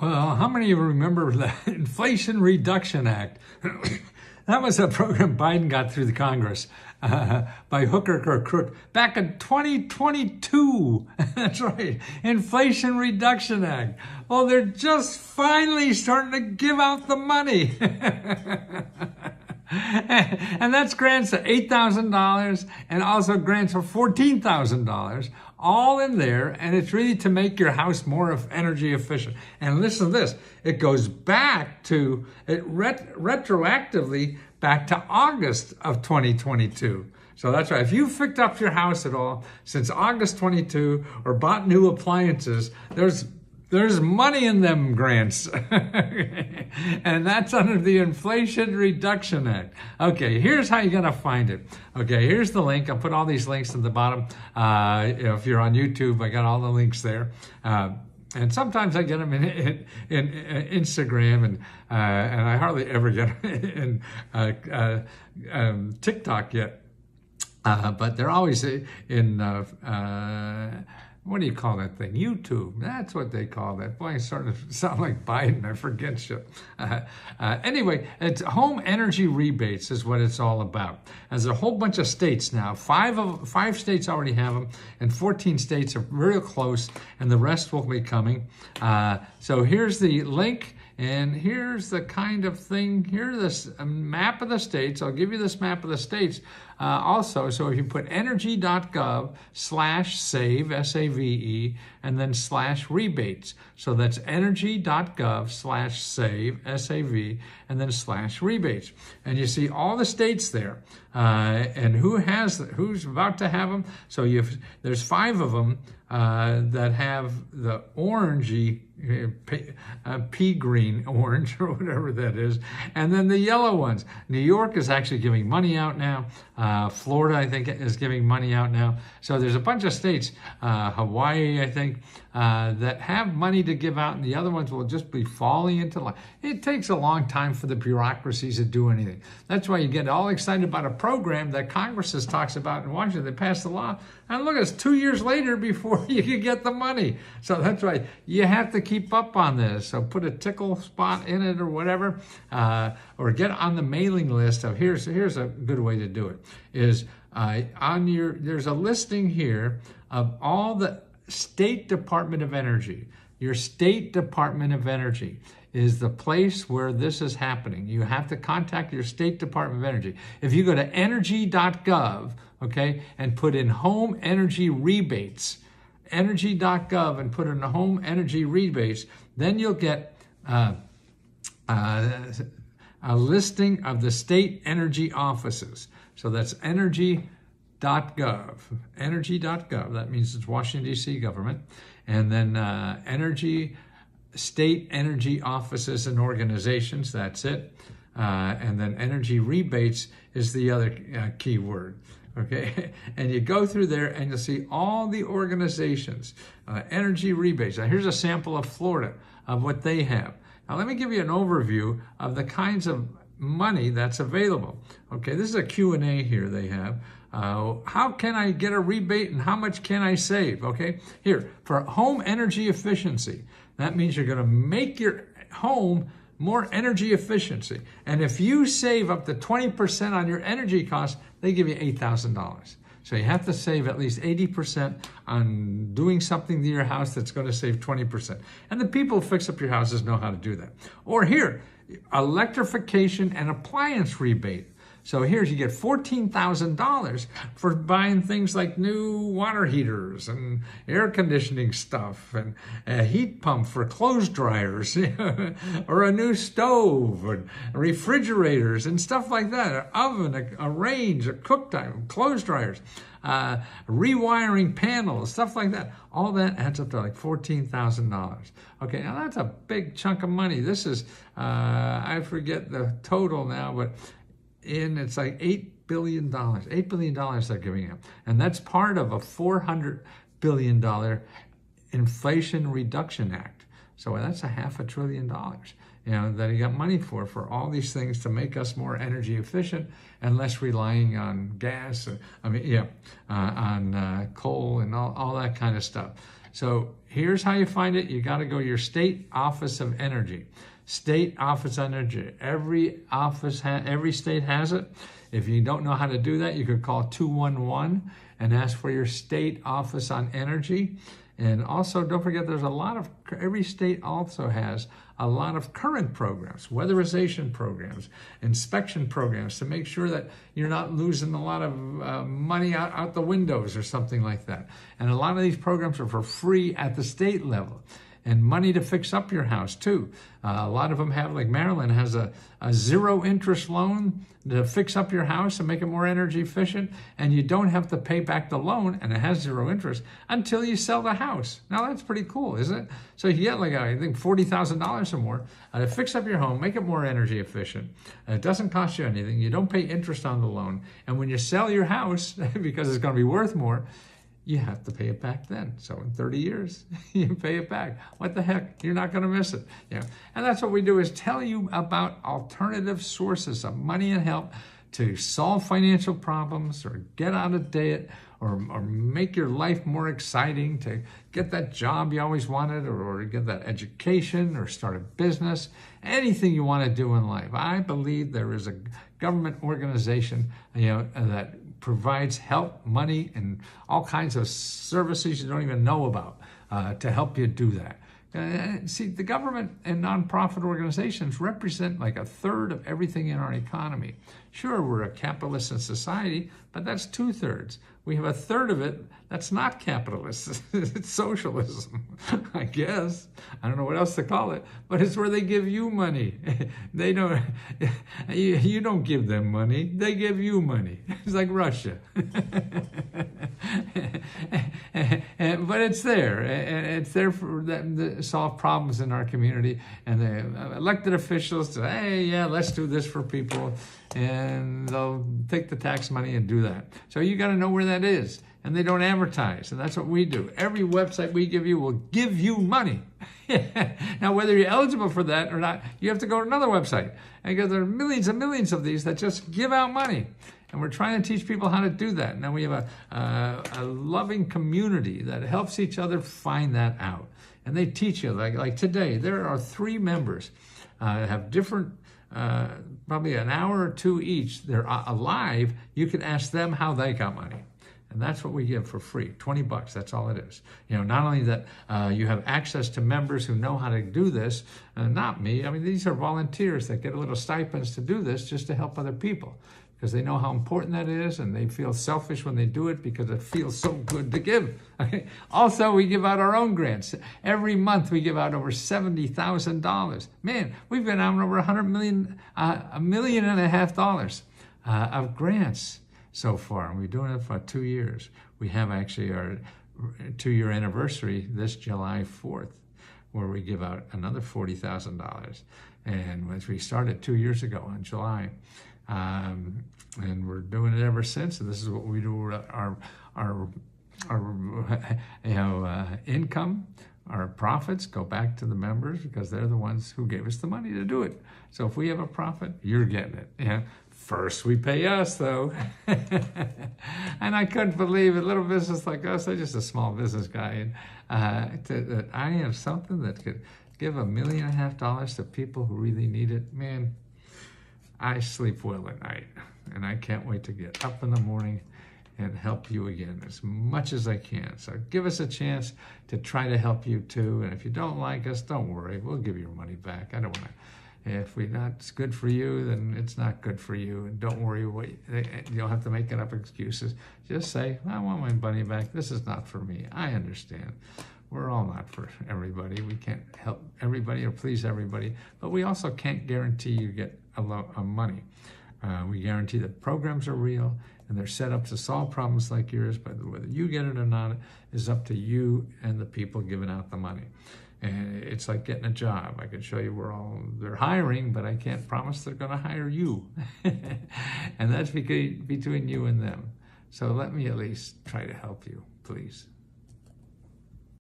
Well, how many of you remember the Inflation Reduction Act? That was a program Biden got through the Congress by hook or crook back in 2022. That's right, Inflation Reduction Act. Well, they're just finally starting to give out the money. And that's grants of $8,000 and also grants of $14,000, all in there. And it's really to make your house more energy efficient. And listen to this, it goes back to, retroactively back to August of 2022. So that's right. If you've fixed up your house at all since August 22 or bought new appliances, there's money in them grants. And that's under the Inflation Reduction Act. Okay, here's how you're going to find it. Okay, here's the link. I'll put all these links at the bottom. If you're on YouTube, I got all the links there. And sometimes I get them in Instagram, and I hardly ever get them in TikTok yet. But they're always in what do you call that thing? YouTube. That's what they call that. Boy, it's starting to sound like Biden. I forget shit. Anyway, it's home energy rebates is what it's all about. There's a whole bunch of states now. Five states already have them, and 14 states are real close, and the rest will be coming. So here's the link. And here's the kind of thing, here's this map of the states. I'll give you this map of the states also. So if you put energy.gov/save, S-A-V-E, and then /rebates. So that's energy.gov/save, S-A-V, and then /rebates. And you see all the states there and who's about to have them. So there's 5 of them that have the orangey, pea green orange or whatever that is, and then the yellow ones. New York is actually giving money out now. Florida, I think, is giving money out now. So there's a bunch of states, Hawaii, I think, that have money to give out, and the other ones will just be falling into line. It takes a long time for the bureaucracies to do anything. That's why you get all excited about a program that Congress talks about in Washington. They passed the law, and look, it's 2 years later before you can get the money. So that's why you have to keep up on this. So put a tickle spot in it or whatever, or get on the mailing list of here's a good way to do it is there's a listing here of all the State Department of Energy. Your State Department of Energy is the place where this is happening. You have to contact your State Department of Energy. If you go to energy.gov, okay, and put in home energy rebates, energy.gov and put in the home energy rebates, then you'll get a listing of the state energy offices. So that's energy.gov, energy.gov. That means it's Washington, D.C. government. And then state energy offices and organizations, that's it. And then energy rebates is the other key word. Okay, and you go through there and you'll see all the organizations, energy rebates. Now here's a sample of Florida, of what they have. Now let me give you an overview of the kinds of money that's available. Okay, this is a Q&A here they have. How can I get a rebate and how much can I save? Okay, here, for home energy efficiency, that means you're gonna make your home more energy efficiency. And if you save up to 20% on your energy costs, they give you $8,000. So you have to save at least 80% on doing something to your house that's going to save 20%. And the people who fix up your houses know how to do that. Or here, electrification and appliance rebate. So here you get $14,000 for buying things like new water heaters and air conditioning stuff and a heat pump for clothes dryers or a new stove and refrigerators and stuff like that, an oven, a range, a cooktop, clothes dryers, rewiring panels, stuff like that. All that adds up to like $14,000. Okay, now that's a big chunk of money. This is, I forget the total now, but it's like $8 billion. $8 billion they're giving out. And that's part of a $400 billion Inflation Reduction Act. So that's a $500 billion, that he got money for all these things to make us more energy efficient and less relying on gas, on coal and all that kind of stuff. So here's how you find it. You got to go to your state office of energy. State office of energy. Every state has it. If you don't know how to do that, you could call 211 and ask for your state office on energy. And also, don't forget, every state also has a lot of current programs, weatherization programs, inspection programs, to make sure that you're not losing a lot of money out the windows or something like that. And a lot of these programs are for free at the state level. And money to fix up your house too. A lot of them have, like Maryland has a zero interest loan to fix up your house and make it more energy efficient, and you don't have to pay back the loan, and it has zero interest until you sell the house. Now that's pretty cool, isn't it? So you get like, I think, $40,000 or more to fix up your home, make it more energy efficient. It doesn't cost you anything. You don't pay interest on the loan. And when you sell your house, because it's going to be worth more, you have to pay it back then. So in 30 years, you pay it back. What the heck? You're not going to miss it. Yeah. And that's what we do, is tell you about alternative sources of money and help to solve financial problems, or get out of debt, or make your life more exciting, to get that job you always wanted, or get that education, or start a business, anything you want to do in life. I believe there is a government organization, that provides help, money, and all kinds of services you don't even know about to help you do that. See, the government and nonprofit organizations represent like a third of everything in our economy. Sure, we're a capitalist society, but that's 2/3. We have a third of it that's not capitalist. It's socialism, I guess. I don't know what else to call it, but it's where they give you money. They don't. You don't give them money. They give you money. It's like Russia. But it's there, and it's there for them to solve problems in our community. And the elected officials say, hey, yeah, let's do this for people, and they'll take the tax money and do that. So you got to know where that is, and they don't advertise, and that's what we do. Every website we give you will give you money. Now, whether you're eligible for that or not, you have to go to another website, because there are millions and millions of these that just give out money. And we're trying to teach people how to do that. Now we have a loving community that helps each other find that out. And they teach you, like today, there are 3 members have different, probably an hour or 2 each. They're alive. You can ask them how they got money. And that's what we give for free, $20. That's all it is. Not only that you have access to members who know how to do this, not me. I mean, these are volunteers that get a little stipends to do this just to help other people, because they know how important that is, and they feel selfish when they do it because it feels so good to give. Okay? Also, we give out our own grants. Every month we give out over $70,000. Man, we've been out over $100 million, $1.5 million of grants so far, and we're doing it for 2 years. We have actually our 2-year anniversary this July 4th, where we give out another $40,000. And we started 2 years ago in July. And we're doing it ever since. And this is what we do. Our income, our profits go back to the members, because they're the ones who gave us the money to do it. So if we have a profit, you're getting it. Yeah. First, we pay us, though. And I couldn't believe it. Little business like us, I'm just a small business guy, and that I have something that could give $1.5 million to people who really need it. Man, I sleep well at night, and I can't wait to get up in the morning and help you again as much as I can. So give us a chance to try to help you too. And if you don't like us, don't worry. We'll give you your money back. I don't want to. If we're not good for you, then it's not good for you. And don't worry, you don't have to make up excuses. Just say, I want my money back. This is not for me. I understand. We're all not for everybody. We can't help everybody or please everybody, but we also can't guarantee you get a lot of money. We guarantee that programs are real and they're set up to solve problems like yours, but whether you get it or not is up to you and the people giving out the money. And it's like getting a job. I can show you they're hiring, but I can't promise they're going to hire you. And that's between you and them. So let me at least try to help you, please.